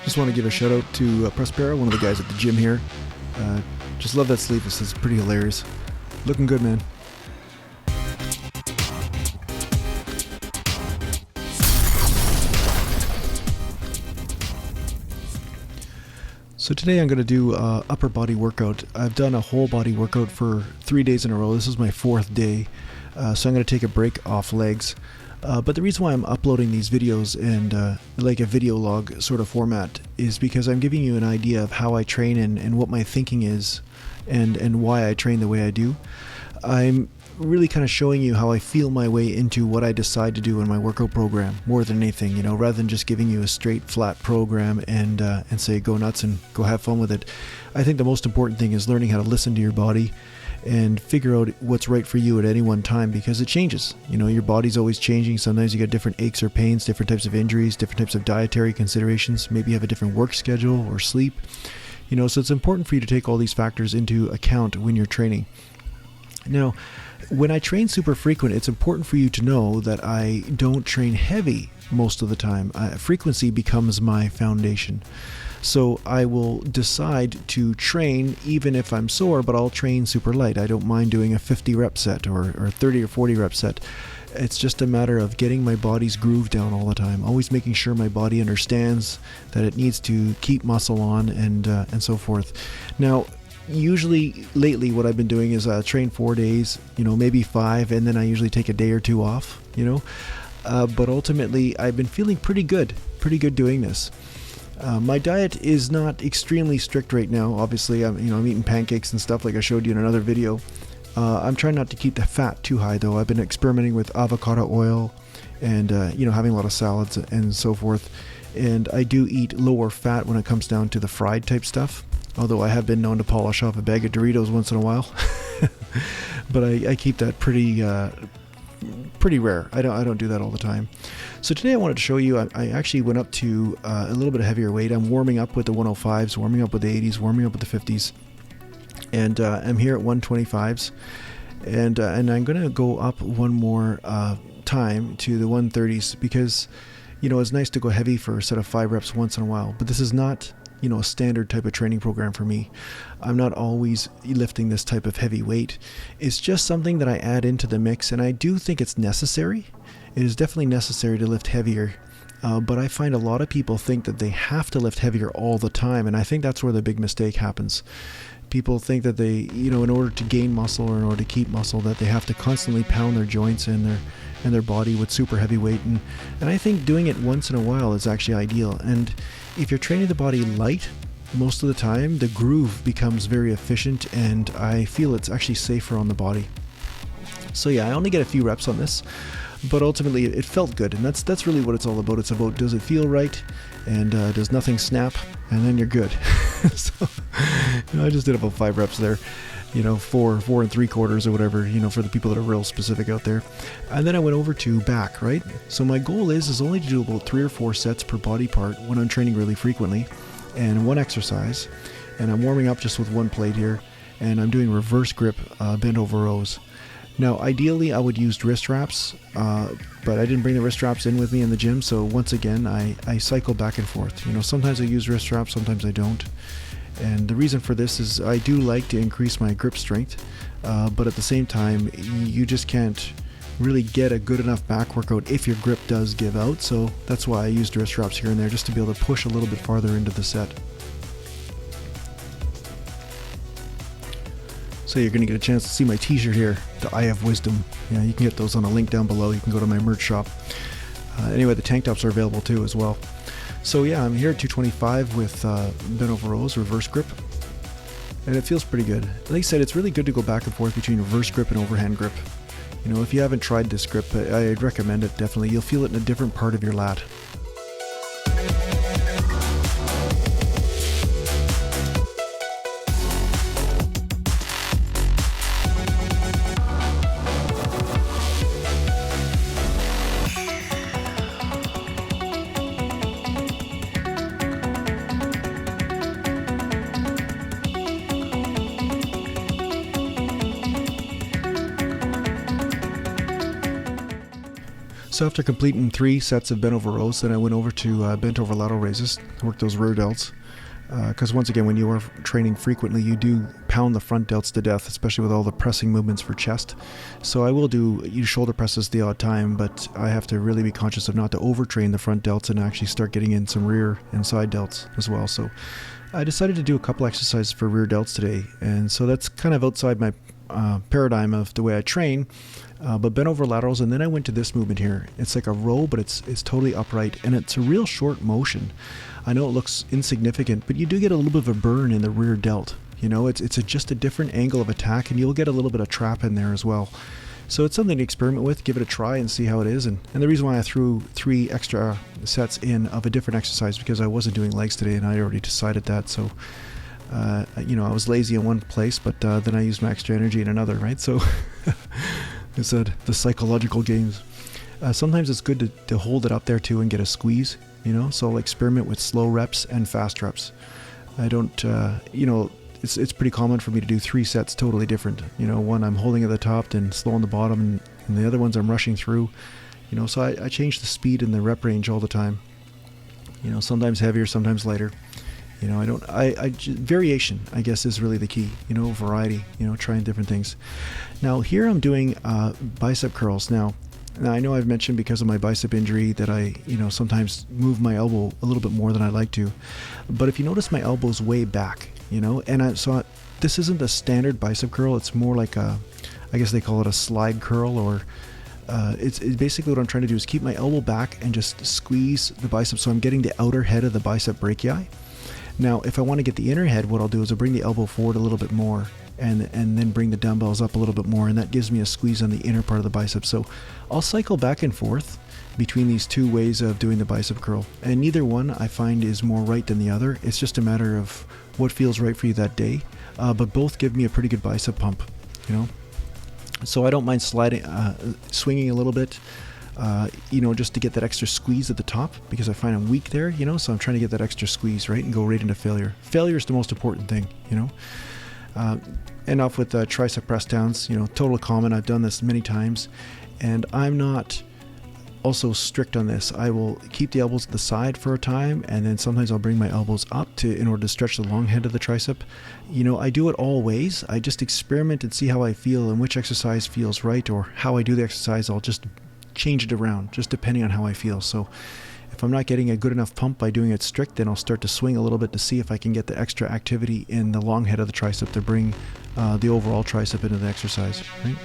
Just want to give a shout out to Prospero, one of the guys at the gym here. Just love that sleeve. This is pretty hilarious. Looking good, man. So today I'm going to do an upper body workout. I've done a whole body workout for 3 days in a row. This is my 4th day. So I'm going to take a break off legs. But the reason why I'm uploading these videos and like a video log sort of format is because I'm giving you an idea of how I train and what my thinking is and why I train the way I do. I'm really kind of showing you how I feel my way into what I decide to do in my workout program more than anything, you know, rather than just giving you a straight flat program and say go nuts and go have fun with it. I think the most important thing is learning how to listen to your body and figure out what's right for you at any one time, because it changes. You know, your body's always changing. Sometimes you get different aches or pains, different types of injuries, different types of dietary considerations. Maybe you have a different work schedule or sleep. You know, so it's important for you to take all these factors into account when you're training. Now, when I train super frequent, it's important for you to know that I don't train heavy most of the time. Frequency becomes my foundation. So I will decide to train even if I'm sore, but I'll train super light. I don't mind doing a 50 rep set or 30 or 40 rep set. It's just a matter of getting my body's groove down all the time, always making sure my body understands that it needs to keep muscle on and so forth. Now, usually lately what I've been doing is train 4 days, you know, maybe 5, and then I usually take a day or 2 off, you know. But ultimately I've been feeling pretty good doing this. My diet is not extremely strict right now. Obviously, I'm eating pancakes and stuff like I showed you in another video. I'm trying not to keep the fat too high though. I've been experimenting with avocado oil and having a lot of salads and so forth. And I do eat lower fat when it comes down to the fried type stuff. Although I have been known to polish off a bag of Doritos once in a while. But I keep that pretty rare. I don't do that all the time. So today I wanted to show you, I actually went up to a little bit of heavier weight. I'm warming up with the 105s, warming up with the 80s, warming up with the 50s. And I'm here at 125s. And I'm going to go up one more time to the 130s because, you know, it's nice to go heavy for a set of 5 reps once in a while. But this is not, you know, a standard type of training program for me. I'm not always lifting this type of heavy weight. It's just something that I add into the mix, and I do think it's necessary. It is definitely necessary to lift heavier, but I find a lot of people think that they have to lift heavier all the time, and I think that's where the big mistake happens. People think that they, you know, in order to gain muscle or in order to keep muscle, that they have to constantly pound their joints and their body with super heavy weight, and I think doing it once in a while is actually ideal. And if you're training the body light most of the time, the groove becomes very efficient, and I feel it's actually safer on the body. So yeah, I only get a few reps on this, but ultimately it felt good, and that's really what it's all about. It's about, does it feel right, and does nothing snap, and then you're good. So you know, I just did about 5 reps there, you know, 4 3/4 or whatever, you know, for the people that are real specific out there. And then I went over to back, right? So my goal is only to do about 3 or 4 sets per body part when I'm training really frequently, and 1 exercise. And I'm warming up just with 1 plate here, and I'm doing reverse grip bent over rows. Now, ideally, I would use wrist wraps, but I didn't bring the wrist wraps in with me in the gym, so once again, I cycle back and forth. You know, sometimes I use wrist wraps, sometimes I don't. And the reason for this is I do like to increase my grip strength, but at the same time, you just can't really get a good enough back workout if your grip does give out, so that's why I used wrist wraps here and there, just to be able to push a little bit farther into the set. So you're going to get a chance to see my t-shirt here, the Eye of Wisdom. Yeah, you can get those on a link down below. You can go to my merch shop. Anyway, the tank tops are available too as well. So yeah, I'm here at 225 with bent over rows, reverse grip. And it feels pretty good. Like I said, it's really good to go back and forth between reverse grip and overhand grip. You know, if you haven't tried this grip, I'd recommend it definitely. You'll feel it in a different part of your lat. So after completing 3 sets of bent over rows, then I went over to bent over lateral raises, worked those rear delts. Because once again, when you are training frequently, you do pound the front delts to death, especially with all the pressing movements for chest. So I will do shoulder presses the odd time, but I have to really be conscious of not to overtrain the front delts and actually start getting in some rear and side delts as well. So I decided to do a couple exercises for rear delts today, and so that's kind of outside my paradigm of the way I train. But bent over laterals, and then I went to this movement here. It's like a row, but it's totally upright, and it's a real short motion. I know it looks insignificant, but you do get a little bit of a burn in the rear delt. You know, it's just a different angle of attack, and you'll get a little bit of trap in there as well. So it's something to experiment with, give it a try and see how it is. And the reason why I threw 3 extra sets in of a different exercise, because I wasn't doing legs today, and I already decided that. So you know, I was lazy in one place, but then I used my extra energy in another, right? So it's the psychological games. Sometimes it's good to hold it up there too and get a squeeze, you know, so I'll experiment with slow reps and fast reps. I don't, you know, it's pretty common for me to do 3 sets totally different. You know, one I'm holding at the top, then slow on the bottom, and the other ones I'm rushing through, you know, so I change the speed and the rep range all the time. You know, sometimes heavier, sometimes lighter. You know, variation, I guess, is really the key, you know, variety, you know, trying different things. Now here I'm doing bicep curls. Now I know I've mentioned because of my bicep injury that I, you know, sometimes move my elbow a little bit more than I like to. But if you notice, my elbow's way back, you know, and this isn't a standard bicep curl. It's more like I guess they call it a slide curl, or it's basically what I'm trying to do is keep my elbow back and just squeeze the bicep so I'm getting the outer head of the bicep brachii. Now, if I want to get the inner head, what I'll do is I'll bring the elbow forward a little bit more and then bring the dumbbells up a little bit more, and that gives me a squeeze on the inner part of the bicep. So I'll cycle back and forth between these 2 ways of doing the bicep curl, and neither one I find is more right than the other. It's just a matter of what feels right for you that day, but both give me a pretty good bicep pump, you know. So I don't mind swinging a little bit, you know, just to get that extra squeeze at the top, because I find I'm weak there, you know, so I'm trying to get that extra squeeze, right, and go right into failure. Failure is the most important thing, you know. And off with tricep press downs, you know, total common. I've done this many times, and I'm not also strict on this. I will keep the elbows at the side for a time, and then sometimes I'll bring my elbows up in order to stretch the long head of the tricep. You know, I do it all ways. I just experiment and see how I feel and which exercise feels right, or how I do the exercise. I'll just change it around, just depending on how I feel. So if I'm not getting a good enough pump by doing it strict, then I'll start to swing a little bit to see if I can get the extra activity in the long head of the tricep to bring the overall tricep into the exercise, right?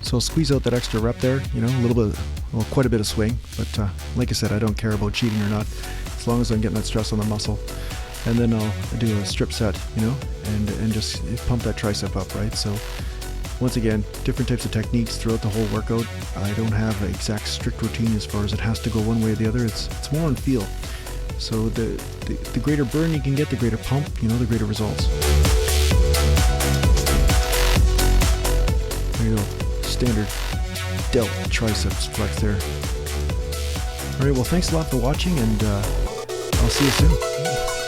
So squeeze out that extra rep there, you know, a little bit, well, quite a bit of swing, but like I said, I don't care about cheating or not, as long as I'm getting that stress on the muscle. And then I'll do a strip set, you know, and just pump that tricep up, right? So once again, different types of techniques throughout the whole workout. I don't have an exact strict routine as far as it has to go one way or the other. It's more on feel. So the greater burn you can get, the greater pump, you know, the greater results. There you go. Standard delt triceps flex there. Alright, well, thanks a lot for watching, and I'll see you soon.